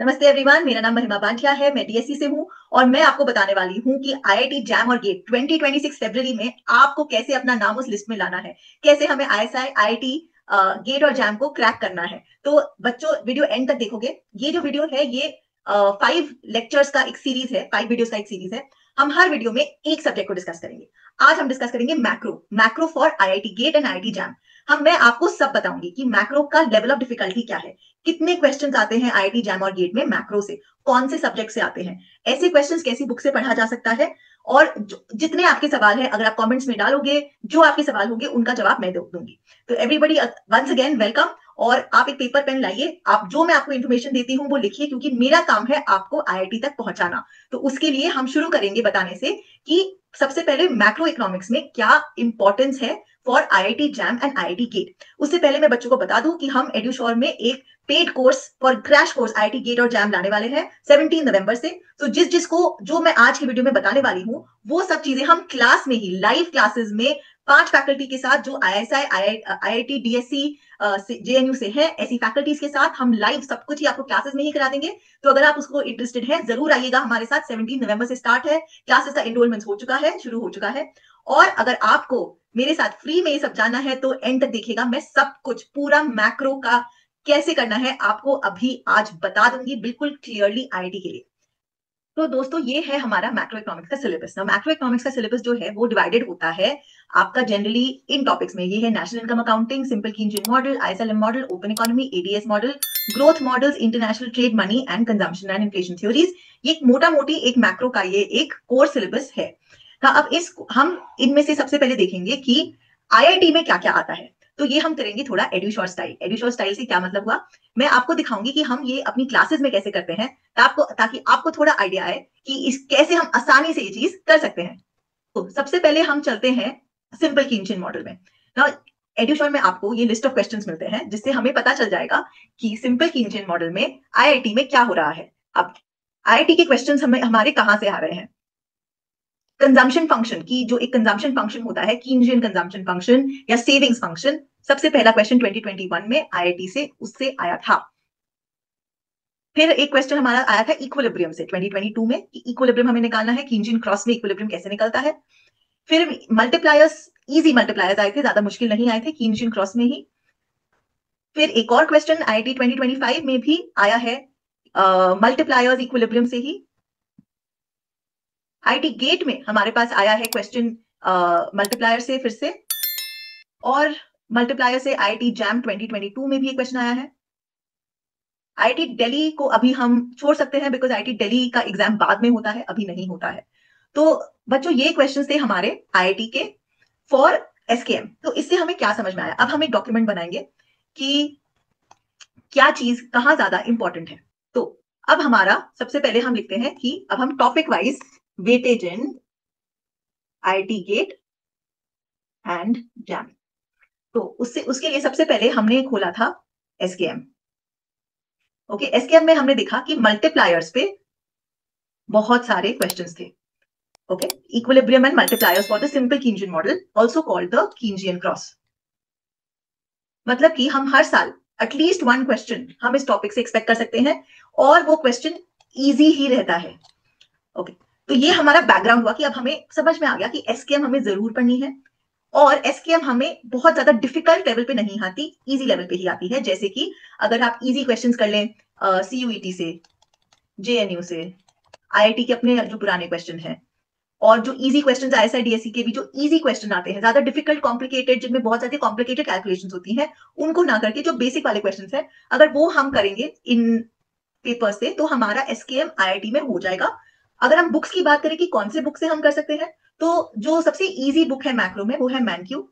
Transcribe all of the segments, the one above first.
नमस्ते एवरीवन, मेरा नाम महिमा बांटिया है। मैं डीएससी से हूँ और मैं आपको बताने वाली हूँ कि आईआईटी जैम और गेट 2026 फरवरी में आपको कैसे अपना नाम उस लिस्ट में लाना है, कैसे हमें आईएसआई, आईआईटी, गेट और जैम को क्रैक करना है। तो बच्चों, वीडियो एंड तक देखोगे। ये जो वीडियो है ये 5 लेक्चर्स का एक सीरीज है, 5 वीडियोस का एक सीरीज है। हम हर वीडियो में एक सब्जेक्ट को डिस्कस करेंगे। आज हम डिस्कस करेंगे macro for IIT GATE and IIT JAM. मैं आपको सब बताऊंगी कि मैक्रो का लेवल ऑफ डिफिकल्टी क्या है, कितने क्वेश्चंस आते हैं आईआईटी जैम और गेट में मैक्रो से, कौन से सब्जेक्ट से आते हैं, ऐसे क्वेश्चंस कैसी बुक से पढ़ा जा सकता है। और जितने आपके सवाल हैं अगर आप कमेंट्स में डालोगे, जो आपके सवाल होंगे उनका जवाब मैं दूंगी। तो एवरीबॉडी वंस अगेन वेलकम। और आप एक पेपर पेन लाइए, आप जो मैं आपको इन्फॉर्मेशन देती हूँ वो लिखिए, क्योंकि मेरा काम है आपको आईआईटी तक पहुंचाना। तो उसके लिए हम शुरू करेंगे बताने से कि सबसे पहले मैक्रो इकोनॉमिक्स में क्या इंपॉर्टेंस है for IIT JAM and IIT GATE. उससे पहले मैं बच्चों को बता दूं कि हम एड्यूशोर में एक paid course for crash course IIT GATE और जैम लाने वाले हैं 17 नवंबर से। तो जिसको जो मैं आज की वीडियो में बताने वाली हूँ वो सब चीजें हम क्लास में ही, लाइव क्लासेस में 5 फैकल्टी के साथ, जो आईएसआई, आईआईटी, डीएससी, जेएनयू से है, ऐसी फैकल्टीज के साथ हम लाइव सब कुछ ही आपको क्लासेस में ही करा देंगे। तो अगर आप उसको इंटरेस्टेड है जरूर आइएगा हमारे साथ। 17 नवंबर से स्टार्ट है, क्लासेस का एनरोलमेंट हो चुका है, शुरू हो चुका है। और अगर आपको मेरे साथ फ्री में ये सब जानना है तो एंड तक देखिएगा। मैं सब कुछ पूरा मैक्रो का कैसे करना है आपको अभी आज बता दूंगी, बिल्कुल क्लियरली आईआईटी के लिए। तो दोस्तों, ये है हमारा मैक्रो इकोनॉमिक्स का सिलेबस। ना मैक्रो इकोनॉमिक्स का सिलेबस जो है वो डिवाइडेड होता है आपका जनरली इन टॉपिक्स में। ये है national income accounting, simple Keynesian model, ISLM model, open economy, ADS model, growth models, international trade, money and consumption and inflation theories. ये एक मोटा मोटी एक मैक्रो का ये एक कोर सिलेबस है। अब हम इनमें से सबसे पहले देखेंगे कि आईआईटी में क्या क्या आता है। तो ये हम करेंगे थोड़ा एड्यूशोर स्टाइल। एड्यूशोर स्टाइल से क्या मतलब हुआ, मैं आपको दिखाऊंगी कि हम ये अपनी क्लासेस में कैसे करते हैं, ताकि आपको थोड़ा आइडिया आए कि कैसे हम आसानी से ये चीज कर सकते हैं। तो सबसे पहले हम चलते हैं सिंपल कीनचिन मॉडल में। ना एड्यूशोर में आपको ये लिस्ट ऑफ क्वेश्चंस मिलते हैं, जिससे हमें पता चल जाएगा कि सिंपल कीनचिन मॉडल में आईआईटी में क्या हो रहा है। अब आईआईटी के क्वेश्चंस हमें हमारे कहां से आ रहे हैं। कंजम्पशन फंक्शन की, जो एक कंजम्पशन फंक्शन होता है, कीनजियन कंजम्पशन फंक्शन या सेविंग्स फंक्शन, सबसे पहला क्वेश्चन 2021 में आईआईटी से उससे आया था। फिर एक क्वेश्चन हमारा आया था इक्विलिब्रियम से 2022 में, कि इक्विलिब्रियम हमें निकालना है, कीनजियन क्रॉस में इक्विलिब्रियम कैसे निकलता है। फिर मल्टीप्लायर्स, इजी मल्टीप्लायर्स आए थे, ज्यादा मुश्किल नहीं आए थे, कीनजियन क्रॉस में ही। फिर एक और क्वेश्चन आईआईटी 2025 में भी आया है, मल्टीप्लायर्स इक्विलिब्रियम से ही। आईआईटी गेट में हमारे पास आया है क्वेश्चन मल्टीप्लायर से फिर से, और मल्टीप्लायर से आईआईटी जैम 2022 में भी एक क्वेश्चन आया है। आईआईटी दिल्ली को अभी हम छोड़ सकते हैं, बिकॉज आईआईटी दिल्ली का एग्जाम बाद में होता है, अभी नहीं होता है। तो बच्चों, ये क्वेश्चंस थे हमारे आईआईटी के फॉर एसकेएम। तो इससे हमें क्या समझ में आया। अब हम एक डॉक्यूमेंट बनाएंगे कि क्या चीज कहां ज्यादा इंपॉर्टेंट है। तो अब हमारा सबसे पहले हम लिखते हैं कि अब हम topic wise weightage in IIT GATE and JAM. तो उसके लिए सबसे पहले हमने खोला था एसकेएम। ओके, एसकेएम में हमने देखा कि मल्टीप्लायर्स पे बहुत सारे क्वेश्चंस थे। Okay, equilibrium and multipliers for the simple Keynesian model, also called the Keynesian cross. मतलब कि हम हर साल एटलीस्ट 1 क्वेश्चन हम इस टॉपिक से एक्सपेक्ट कर सकते हैं, और वो क्वेश्चन इजी ही रहता है। ओके, तो ये हमारा बैकग्राउंड हुआ कि अब हमें समझ में आ गया कि एसकेएम हमें जरूर पढ़नी है, और एसकेएम हमें बहुत ज्यादा डिफिकल्ट लेवल पे नहीं आती, इजी लेवल पे ही आती है। जैसे कि अगर आप इजी क्वेश्चंस कर लें सीयूईटी से, जेएनयू से, आईआईटी के अपने जो पुराने क्वेश्चन हैं, और जो इजी क्वेश्चंस आईएसआई डीएससी के भी जो इजी क्वेश्चन आते हैं, ज्यादा डिफिकल्ट कॉम्प्लिकेटेड जिनमें बहुत ज्यादा कॉम्प्लिकेटेड कैलकुलेशंस होती हैं, उनको ना करके जो बेसिक वाले क्वेश्चंस हैं, अगर वो हम करेंगे इन पेपर से, तो हमारा एसकेएम आईआईटी में हो जाएगा। अगर हम बुक्स की बात करें कि कौन से बुक से हम कर सकते हैं, तो जो सबसे इजी बुक है मैक्रो में वो है मैनक्यू,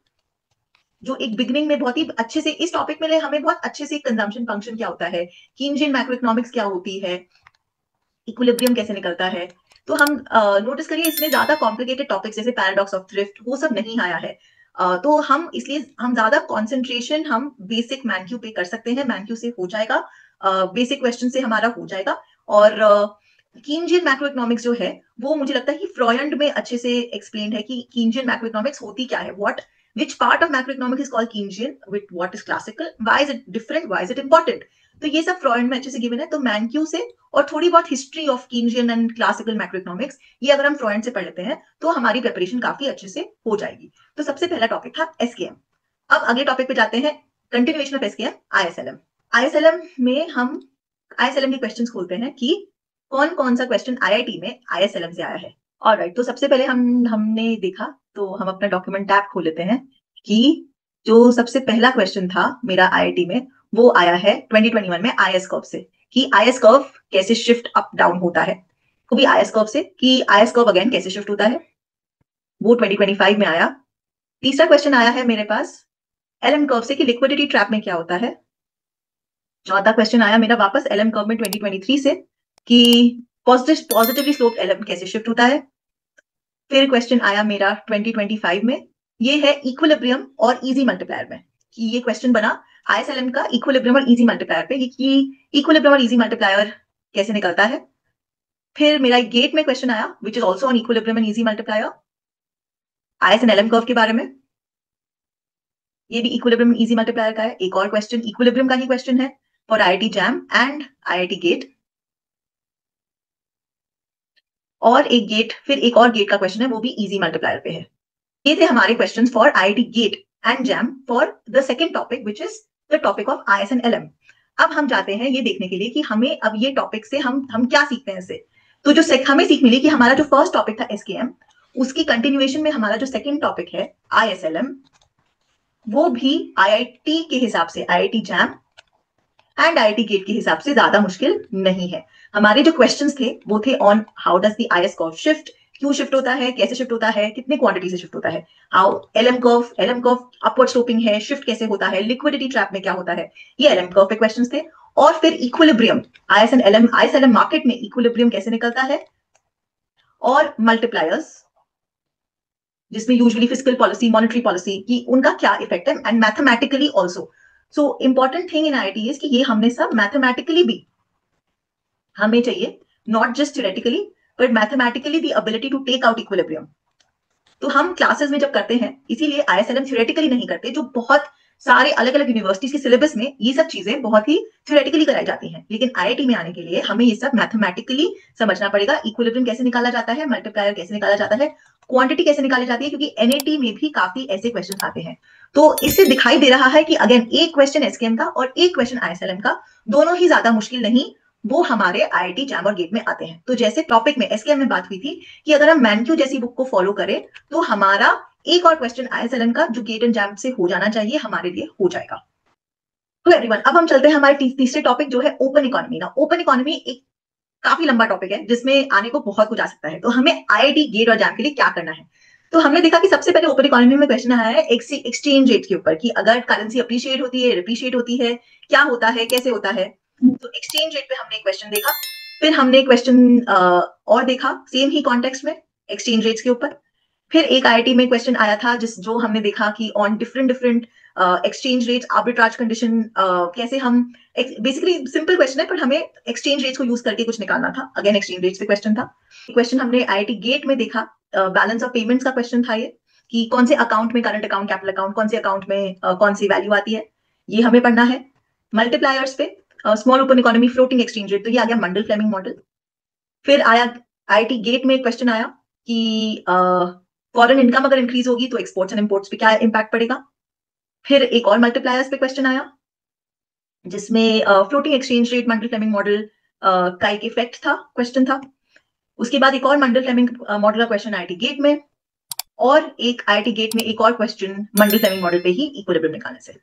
जो एक बिगनिंग में बहुत ही अच्छे से इस टॉपिक में हमें बहुत अच्छे से कंजम्पशन फंक्शन क्या होता है, कीनजियन मैक्रो इकोनॉमिक्स क्या होती है, इक्विलिब्रियम कैसे निकलता है। तो हम नोटिस करिए इसमें ज्यादा कॉम्प्लिकेटेड टॉपिक्स जैसे पैराडॉक्स ऑफ थ्रिफ्ट वो सब नहीं आया है। तो हम इसलिए हम ज्यादा कंसंट्रेशन हम बेसिक मैनक्यू पे कर सकते हैं, मैनक्यू से हो जाएगा, बेसिक क्वेश्चन से हमारा हो जाएगा। और कीनजियन मैक्रो इकोनॉमिक्स जो है वो मुझे लगता है कि फ्रॉयड में अच्छे से एक्सप्लेन है कि कीनजियन मैक्रो इकोनॉमिक्स होती क्या है, what which part of macroeconomics is called Keynesian, with what is classical, why is it different, why is it important. तो ये सब फ्रॉइड में अच्छे से गिवन है। तो मैनक्यू से और थोड़ी बहुत history of Keynesian and classical macroeconomics, ये अगर हम फ्रॉइड से पढ़ लेते हैं तो हमारी प्रिपरेशन काफी अच्छे से हो जाएगी। तो सबसे पहला टॉपिक था एसकेएम। अब अगले टॉपिक पे जाते हैं, continuation of SKM, IS-LM. IS-LM में हम आईएसएलएम के क्वेश्चंस खोलते हैं कि कौन कौन सा क्वेश्चन आईआईटी में आईएसएलएम से आया है। ऑलराइट, तो सबसे पहले हमने देखा, तो हम अपना डॉक्यूमेंट टैब खोल लेते हैं कि जो सबसे पहला क्वेश्चन था मेरा आईआईटी में वो आया है 2021 में आईएस कर्व से, कि आईएस कर्व कैसे शिफ्ट अप डाउन होता है। वो भी आईएस कर्व से कि आईएस कर्व अगेन कैसे शिफ्ट होता है, वो 2025 में आया। तीसरा क्वेश्चन आया है मेरे पास एलएम कर्व से कि लिक्विडिटी ट्रैप में क्या होता है। चौथा क्वेश्चन आया मेरा वापस एलएम कर्व में 2023 से कि पॉजिटिवली स्लोप एलएम कैसे शिफ्ट होता है। फिर क्वेश्चन आया मेरा 2025 में, ये है इक्विलिब्रियम और इजी मल्टीप्लायर में, कि ये क्वेश्चन बना आईएसएलएम का इक्विलिब्रियम और इजी मल्टीप्लायर पे, कि इक्विलिब्रियम और इजी मल्टीप्लायर कैसे निकलता है। फिर मेरा गेट में क्वेश्चन आया which is also on equilibrium and easy multiplier, IS and LM curve के बारे में। ये भी इक्विलिब्रियम इजी मल्टीप्लायर का है। एक और क्वेश्चन इक्विलिब्रियम का ही क्वेश्चन है for IIT JAM and IIT GATE. और एक और गेट का क्वेश्चन है, वो भी इजी मल्टीप्लायर पे है। ये थे हमारे questions for IIT GATE and JAM for the second topic which is the topic of IS and LM. अब हम जाते हैं ये देखने के लिए कि हमें अब ये टॉपिक से हम क्या सीखते हैं इससे। तो जो हमें सीख मिली कि हमारा जो फर्स्ट टॉपिक था एसकेएम, उसकी कंटिन्यूएशन में हमारा जो सेकंड टॉपिक है आईएसएलएम, वो भी आईआईटी के हिसाब से, IIT JAM and IIT GATE के हिसाब से ज्यादा मुश्किल नहीं है। हमारे जो क्वेश्चंस थे वो थे on how does the IS curve shift, क्यों शिफ्ट होता है, कैसे शिफ्ट होता है, कितने क्वांटिटी से शिफ्ट होता है, how LM curve upward sloping है, शिफ्ट कैसे होता है, लिक्विडिटी ट्रैप में क्या होता है, ये एलएम कर्व पे क्वेश्चंस थे। और फिर इक्विलिब्रियम, आईएसएलएम मार्केट में इक्विलिब्रियम कैसे निकलता है, और मल्टीप्लायर्स जिसमें usually fiscal policy, monetary policy की उनका क्या इफेक्ट है, and mathematically also. So important thing in IIT is कि ये हमने सब मैथमेटिकली भी हमें चाहिए, not just theoretically but mathematically the ability to take out equilibrium. तो हम क्लासेस में जब करते हैं, इसीलिए आईएसएलएम थ्योरेटिकली नहीं करते, जो बहुत सारे अलग अलग यूनिवर्सिटीज के सिलेबस में ये सब चीजें बहुत ही थ्योरेटिकली कराई जाती हैं, लेकिन आईआईटी में आने के लिए हमें ये सब मैथमेटिकली समझना पड़ेगा। इक्विलिब्रियम कैसे निकाला जाता है, मल्टीप्लायर कैसे निकाला जाता है, क्वांटिटी कैसे निकाली जाती है, क्योंकि एनएटी में भी काफी ऐसे क्वेश्चन आते हैं। तो इससे दिखाई दे रहा है कि अगेन एक क्वेश्चन एसकेएम का और एक क्वेश्चन आईएसएलएम का, दोनों ही ज्यादा मुश्किल नहीं, वो हमारे आईआईटी जैम और गेट में आते हैं। तो जैसे टॉपिक में एसकेएम में बात हुई थी कि अगर हम मैनक्यू जैसी बुक को फॉलो करें तो हमारा एक और क्वेश्चन आईएसएलएम का जो गेट एंड जैम से हो जाना चाहिए, हमारे लिए हो जाएगा। तो एवरीवन, अब हम चलते हैं हमारे तीसरे टॉपिक जो है ओपन इकोनॉमी ना। ओपन इकोनॉमी एक काफी लंबा टॉपिक है जिसमें आने को बहुत कुछ आ सकता है। तो हमें आईआईटी गेट और जैम के लिए क्या करना है, तो हमने देखा कि सबसे पहले ओपन इकोनॉमी में क्वेश्चन आया है एक्सचेंज रेट के ऊपर, कि अगर करेंसी अप्रिशिएट होती है, डिप्रिशिएट होती है, क्या होता है, कैसे होता है। तो एक्सचेंज रेट पे हमने क्वेश्चन देखा। फिर हमने क्वेश्चन और देखा सेम ही कॉन्टेक्स्ट में एक्सचेंज रेट्स के ऊपर। फिर एक आईआईटी में क्वेश्चन आया था जो हमने देखा कि on different different exchange rates arbitrage condition, कैसे हम, बेसिकली सिंपल क्वेश्चन है पर हमें एक्सचेंज रेट्स को यूज करके कुछ निकालना था। अगेन एक्सचेंज रेट्स पे क्वेश्चन था। क्वेश्चन हमने आईआईटी गेट में देखा, बैलेंस ऑफ पेमेंट्स का क्वेश्चन था ये, कि कौन से अकाउंट में, करंट अकाउंट, कैपिटल अकाउंट, कौन से अकाउंट में कौन सी वैल्यू आती है, ये हमें पढ़ना है। मल्टीप्लायर्स पे small open economy, floating exchange rate, तो ये आ गया मंडल फ्लेमिंग मॉडल। फिर आया आईआईटी गेट में क्वेश्चन आया कि फॉरेन इनकम अगर इंक्रीज होगी तो एक्सपोर्ट्स एंड इंपोर्ट्स पे क्या इम्पैक्ट पड़ेगा। फिर एक और मल्टीप्लायर्स पे क्वेश्चन आया जिसमें फ्लोटिंग एक्सचेंज रेट, मंडल फ्लेमिंग मॉडल का एक इफेक्ट था, क्वेश्चन था। उसके बाद एक और मंडल फ्लेमिंग मॉडल का क्वेश्चन आईआईटी गेट में, और एक आईआईटी गेट में एक और क्वेश्चन मंडल फ्लेमिंग मॉडल पे ही इक्विलिब्रियम निकालने से।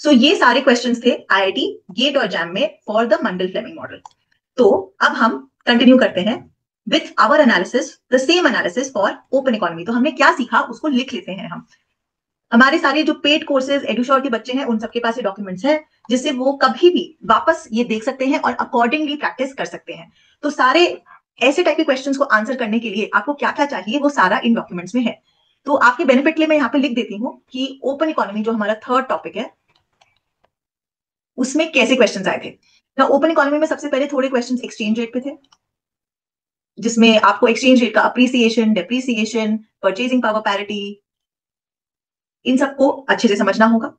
सो ये सारे क्वेश्चंस थे आईआईटी गेट और जैम में for the Mundell Fleming model. तो अब हम कंटिन्यू करते हैं with our analysis, the same analysis for open economy. तो हमने क्या सीखा उसको लिख लेते हैं हम। हमारे सारे जो पेड कोर्सेज एडुश्योर के बच्चे हैं उन सबके पास ये डॉक्यूमेंट्स हैं, जिससे वो कभी भी वापस ये देख सकते हैं और अकॉर्डिंगली प्रैक्टिस कर सकते हैं। तो सारे ऐसे टाइप के क्वेश्चंस को आंसर करने के लिए आपको क्या क्या चाहिए वो सारा इन डॉक्यूमेंट्स में है। तो आपके बेनिफिट के लिए मैं यहाँ पे लिख देती हूँ कि ओपन इकोनॉमी जो हमारा थर्ड टॉपिक है उसमें कैसे क्वेश्चंस आए थे। तो ओपन इकोनॉमी में सबसे पहले थोड़े क्वेश्चंस एक्सचेंज रेट पे थे, जिसमें आपको एक्सचेंज रेट का appreciation, depreciation, purchasing power parity, इन सबको अच्छे से समझना होगा।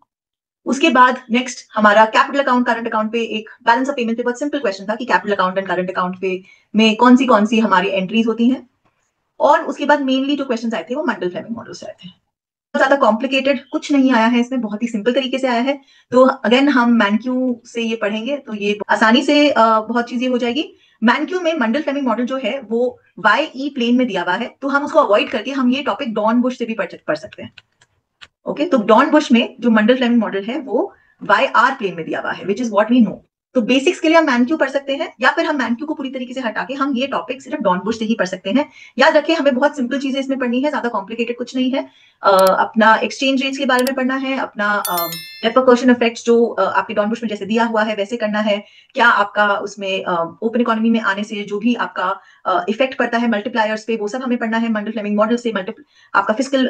उसके बाद नेक्स्ट हमारा कैपिटल अकाउंट करंट अकाउंट पे एक बैलेंस ऑफ पेमेंट पे बहुत सिंपल क्वेश्चन था कि capital account and current account पे में कौन सी हमारी एंट्रीज होती हैं। और उसके बाद मेनली जो क्वेश्चन आए थे वो मंडल फ्लेमिंग मॉडल से आए थे। ज्यादा कॉम्प्लिकेटेड कुछ नहीं आया है इसमें, बहुत ही सिंपल तरीके से आया है। तो अगेन हम मैनक्यू से ये पढ़ेंगे तो ये आसानी से बहुत चीजें हो जाएगी। मैनक्यू में मंडल फ्लेमिंग मॉडल जो है वो वाई ई प्लेन में दिया हुआ है, तो हम उसको अवॉइड करके हम ये टॉपिक डॉन बुश से भी पढ़ सकते हैं। ओके, तो डॉन बुश में जो मंडल फ्लेमिंग मॉडल है वो वाई आर प्लेन में दिया हुआ है, which is what we know. तो बेसिक्स के लिए हम मैनक्यू पढ़ सकते हैं, या फिर हम मैनक्यू को पूरी तरीके से हटा के हम ये टॉपिक सिर्फ डॉन बुश से ही पढ़ सकते हैं। याद रखें हमें बहुत सिंपल चीजें इसमें पढ़नी है, ज्यादा कॉम्प्लिकेटेड कुछ नहीं है। अपना एक्सचेंज रेट्स के बारे में पढ़ना है, अपना रेपरकशन इफेक्ट्स जो आपके डॉन बुश में जैसे दिया हुआ है वैसे करना है। क्या आपका उसमें ओपन इकोनॉमी में आने से जो भी आपका इफेक्ट पड़ता है मल्टीप्लायर्स पे, वो सब हमें पढ़ना है मंडल फ्लेमिंग मॉडल से। आपका physical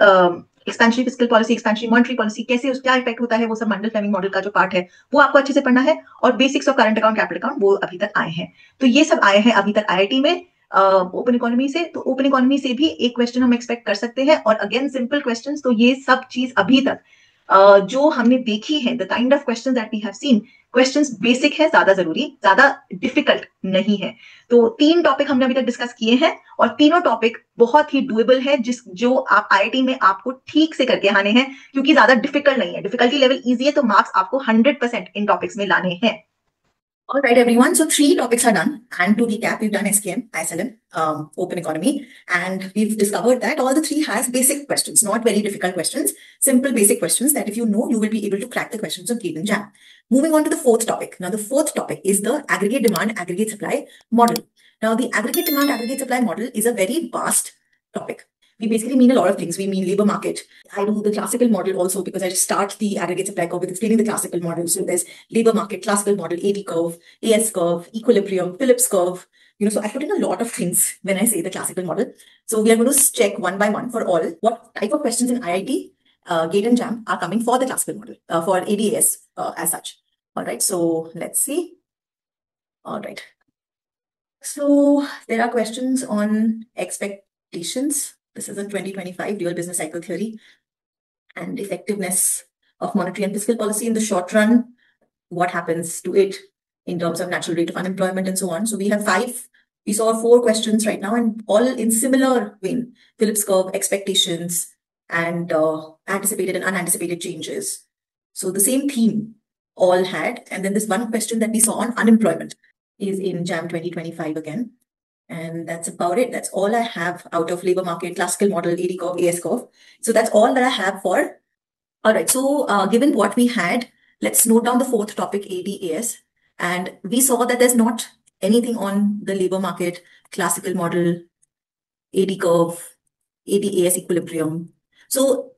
expansionary fiscal policy, expansionary monetary policy, कैसे क्या इफेक्ट होता है, वो सब मंडल फ्लेमिंग मॉडल का जो पार्ट है वो आपको अच्छे से पढ़ना है। और basics of current account capital account वो अभी तक आए हैं। तो ये सब आए हैं अभी तक आईआईटी में ओपन इकोनॉमी से। तो ओपन इकोनॉमी से भी एक क्वेश्चन हम एक्सपेक्ट कर सकते हैं, और अगेन सिंपल क्वेश्चंस। तो ये सब चीज अभी तक जो हमने देखी है, the kind of questions that we have seen, questions basic है, ज्यादा जरूरी, ज्यादा डिफिकल्ट नहीं है। तो 3 टॉपिक हमने अभी तक डिस्कस किए हैं, और तीनों टॉपिक बहुत ही डुएबल है, जो आप आईआईटी में आपको ठीक से करके आने हैं, क्योंकि ज्यादा डिफिकल्ट नहीं है। डिफिकल्टी लेवल इजी है, तो मार्क्स आपको 100% इन टॉपिक्स में लाने हैं। All right, everyone. So 3 topics are done. And to recap, we've done SKM, ISLM, Open Economy, and we've discovered that all the 3 has basic questions, not very difficult questions, simple basic questions that if you know, you will be able to crack the questions of GATE and JAM. Moving on to the 4th topic. Now, the 4th topic is the aggregate demand, aggregate supply model. Now, the aggregate demand, aggregate supply model is a very vast topic. We basically mean a lot of things. We mean labor market. I do the classical model also because I just start the aggregate supply curve with explaining the classical model. So there's labor market, classical model, AD curve, AS curve, equilibrium, Phillips curve. So I put in a lot of things when I say the classical model. So we are going to check one by one for all what type of questions in IIT, GATE and JAM are coming for the classical model, for ADAS as such. All right, so let's see. All right. So there are questions on expectations. This is in 2025 dual business cycle theory and effectiveness of monetary and fiscal policy in the short run. What happens to it in terms of natural rate of unemployment and so on. So we have 4 questions right now, and all in similar vein. Phillips curve, expectations, and anticipated and unanticipated changes. So the same theme all had. And then this one question that we saw on unemployment is in JAM 2025 again. And that's about it. That's all I have out of labor market, classical model, AD curve, AS curve. So that's all that I have for. All right. So given what we had, let's note down the 4th topic, ADAS. And we saw that there's not anything on the labor market, classical model, AD curve, ADAS equilibrium. So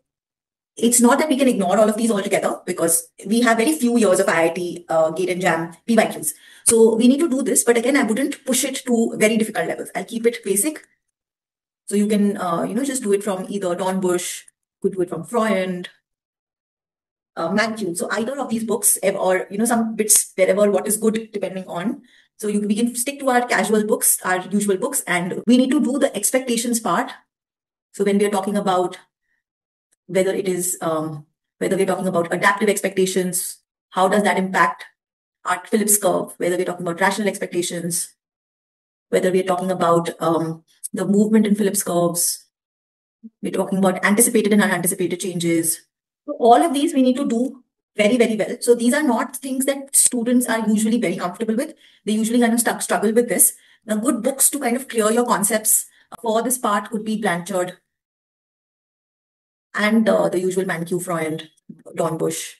it's not that we can ignore all of these altogether, because we have very few years of IIT, GATE and JAM PYQs. So we need to do this, but again, I wouldn't push it to very difficult levels. I'll keep it basic. So you can, just do it from either Dornbusch, could do it from Freund, McHugh. So either of these books, or, some bits wherever what is good, depending on. So we can stick to our casual books, our usual books, and we need to do the expectations part. So when we are talking about whether it is, whether we're talking about adaptive expectations, how does that impact our Phillips curve, whether we're talking about rational expectations, whether we're talking about the movement in Phillips curves, we're talking about anticipated and unanticipated changes. So all of these we need to do very, very well. So these are not things that students are usually very comfortable with. They usually kind of struggle with this. Now, good books to kind of clear your concepts for this part could be Blanchard and the usual McHugh, Freund, Dornbusch.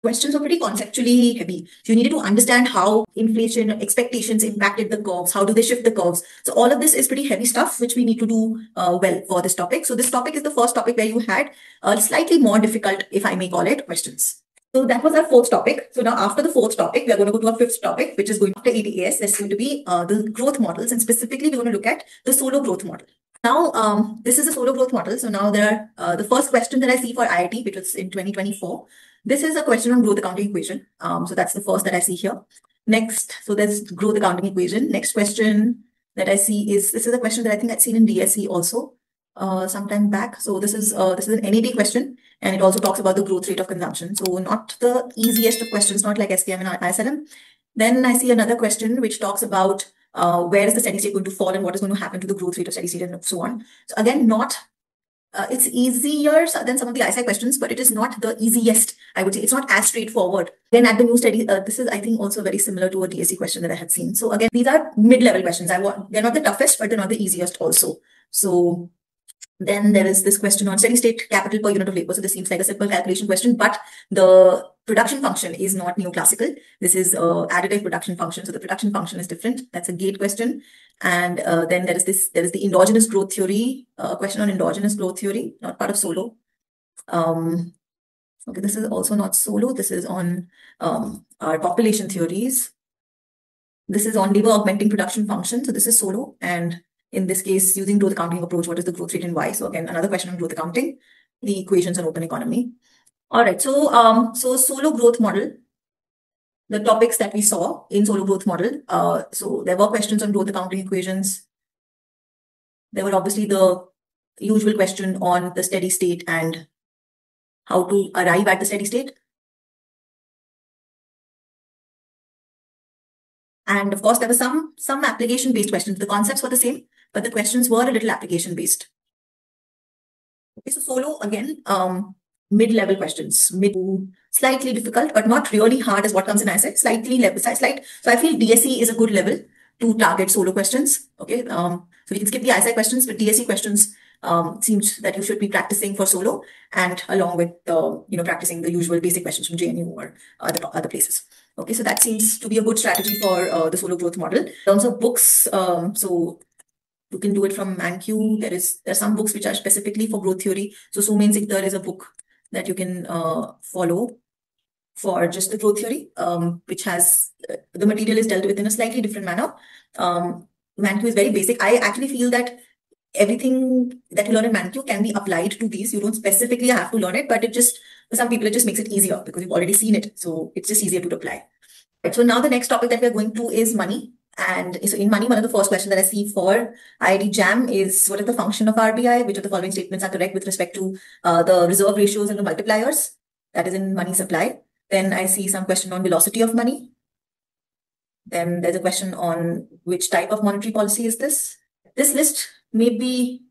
Questions were pretty conceptually heavy. So you needed to understand how inflation expectations impacted the curves. How do they shift the curves? So all of this is pretty heavy stuff, which we need to do well for this topic. So this topic is the first topic where you had slightly more difficult, if I may call it, questions. So that was our 4th topic. So now after the 4th topic, we are going to go to our 5th topic, which is going after ADAS. That's going to be the growth models. And specifically, we're going to look at the solo growth model. Now, this is a solo growth model. So now there are the first question that I see for IIT, which was in 2024. This is a question on growth accounting equation. So that's the first that I see here. Next, so there's growth accounting equation. Next question that I see is, this is a question that I think I've seen in DSE also. sometime back. So this is an NET question, and it also talks about the growth rate of consumption. So not the easiest of questions, not like SPM and ISLM. Then I see another question which talks about where is the steady state going to fall and what is going to happen to the growth rate of steady state and so on. So again, not it's easier than some of the ISI questions, but it is not the easiest, I would say. It's not as straightforward. Then at the new study, this is, I think, also very similar to a DSC question that I had seen. So again, these are mid-level questions. They're not the toughest, but they're not the easiest also. So then there is this question on steady state capital per unit of labor. So this seems like a simple calculation question, but the production function is not neoclassical. This is additive production function. So the production function is different. That's a gate question. And then there is the endogenous growth theory, question on endogenous growth theory, not part of solo. Okay, this is also not solo. This is on our population theories. This is on labor augmenting production function. So this is solo. And in this case, using growth accounting approach, what is the growth rate in Y? So again, another question on growth accounting, the equations on open economy. All right, so solo growth model, the topics that we saw in solo growth model. So there were questions on growth accounting equations. There were obviously the usual question on the steady state and how to arrive at the steady state. And of course, there were some application-based questions. The concepts were the same, but the questions were a little application-based. Okay, so solo, again, mid-level questions, slightly difficult, but not really hard as what comes in ISI, slightly level, So I feel DSE is a good level to target solo questions. Okay, so we can skip the ISI questions, but DSE questions seems that you should be practicing for solo and along with practicing the usual basic questions from JNU or other places. Okay, so that seems to be a good strategy for the solo growth model. In terms of books, so you can do it from Mankiw. There are some books which are specifically for growth theory. So Somen Sikdar is a book that you can follow for just the growth theory, which has the material is dealt with in a slightly different manner. Mankiw is very basic. I actually feel that everything that you learn in Mankiw can be applied to these. You don't specifically have to learn it, but for some people, it just makes it easier because you've already seen it. So it's just easier to apply. Right, so now the next topic that we're going to is money. And so in money, one of the first questions that I see for IIT JAM is what is the function of RBI? Which of the following statements are correct with respect to the reserve ratios and the multipliers? That is in money supply. Then I see some question on velocity of money. Then there's a question on which type of monetary policy is this? This list may be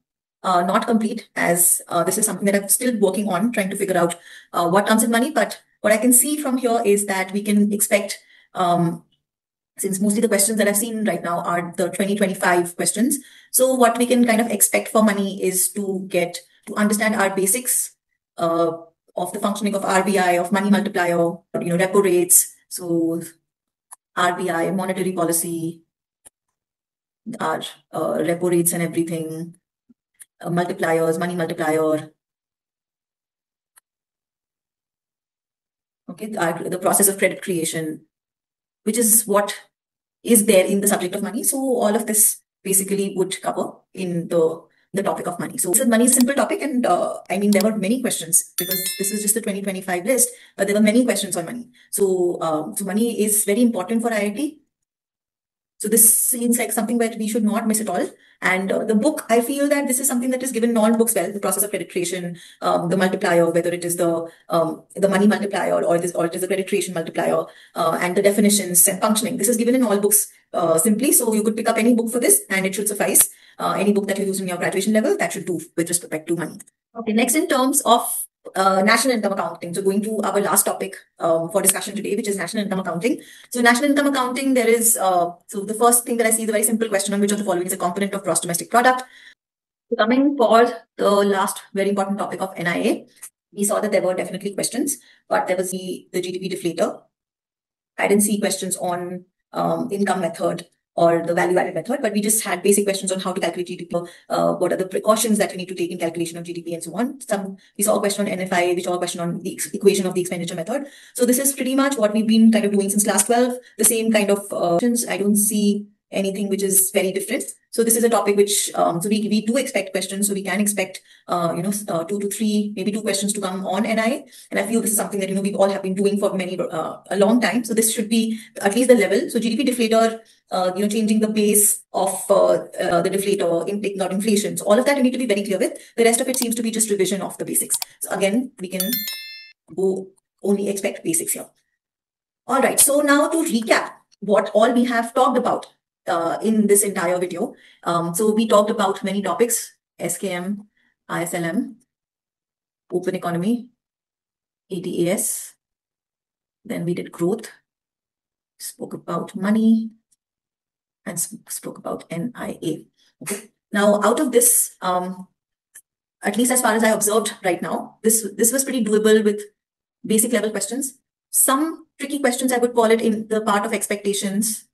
not complete as this is something that I'm still working on, trying to figure out what comes in money. But what I can see from here is that we can expect, since mostly the questions that I've seen right now are the 2025 questions. So what we can kind of expect for money is to understand our basics of the functioning of RBI, of money multiplier, repo rates. So RBI, monetary policy, our repo rates and everything, multipliers, money multiplier. Okay, the process of credit creation, which is what is there in the subject of money. So all of this basically would cover in the topic of money. So money is a simple topic, and I mean, there were many questions because this is just the 2025 list, but there were many questions on money. So money is very important for IIT. So this seems like something that we should not miss at all. And the book, I feel that this is something that is given in all books well, the process of credit creation, the multiplier, whether it is the money multiplier or it is the credit creation multiplier, and the definitions and functioning. This is given in all books simply. So you could pick up any book for this and it should suffice. Any book that you use in your graduation level, that should do with respect to money. Okay, next in terms of national income accounting. So going to our last topic for discussion today, which is national income accounting. So national income accounting, there is, so the first thing that I see is a very simple question on which of the following is a component of gross domestic product. So coming for the last very important topic of NIA, we saw that there were definitely questions, but there was the GDP deflator. I didn't see questions on income method or the value-added method, but we just had basic questions on how to calculate GDP, what are the precautions that we need to take in calculation of GDP and so on. We saw a question on NFI, we saw a question on the equation of the expenditure method. So this is pretty much what we've been kind of doing since class 12, the same kind of questions. I don't see anything which is very different. So this is a topic which, so we do expect questions. So we can expect, 2 to 3, maybe 2 questions to come on NI. And I feel this is something that, we all have been doing for a long time. So this should be at least the level. So GDP deflator, changing the base of the deflator, not inflation. So all of that you need to be very clear with. The rest of it seems to be just revision of the basics. So again, we can go only expect basics here. All right. So now to recap what all we have talked about in this entire video. So we talked about many topics: SKM, ISLM, open economy, ATAS. Then we did growth, spoke about money, and spoke about NIA. Okay. Now, out of this, at least as far as I observed right now, this was pretty doable with basic level questions. Some tricky questions, I would call it, in the part of expectations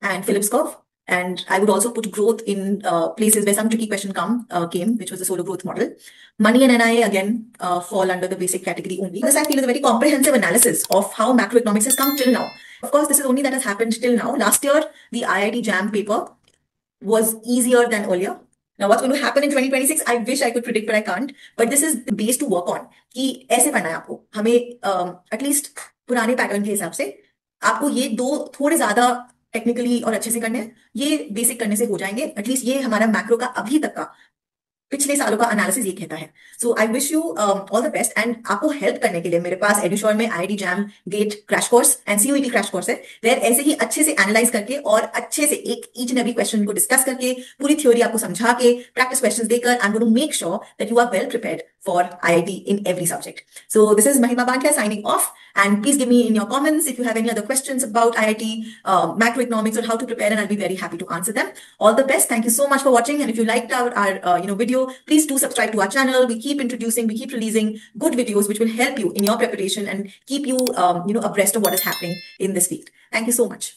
and Phillips curve. And I would also put growth in places where some tricky question came, which was the solo growth model. Money and NIA, again, fall under the basic category only. This, I feel, is a very comprehensive analysis of how macroeconomics has come till now. Of course, this is only that has happened till now. Last year, the IIT JAM paper was easier than earlier. Now, what's going to happen in 2026? I wish I could predict, but I can't. But this is the base to work on. कि ऐसे पढ़ना है आपको. हमें at least पुराने pattern के हिसाब से आपको ये 2 थोड़े ज्यादा टेक्निकली और अच्छे से करने हैं. ये बेसिक करने से हो जाएंगे. एटलीस्ट ये हमारा मैक्रो का अभी तक का पिछले सालों का एनालिसिस ये कहता है. So I wish you all the best. And आपको हेल्प करने के लिए मेरे पास एडुश्योर में IIT JAM GATE crash course and COET crash course है. वेयर ऐसे ही अच्छे से एनालाइज करके और अच्छे से ईच एंड एवरी क्वेश्चन को डिस्कस करके पूरी थ्योरी आपको समझा के प्रैक्टिस क्वेश्चंस देकर I am going to make sure that you are well prepared for IIT in every subject. So this is Mahima Bantia signing off, and please give me in your comments if you have any other questions about IIT, macroeconomics, or how to prepare, and I'll be very happy to answer them. All the best. Thank you so much for watching, and if you liked our video, please do subscribe to our channel. We keep releasing good videos which will help you in your preparation and keep you abreast of what is happening in this field. Thank you so much.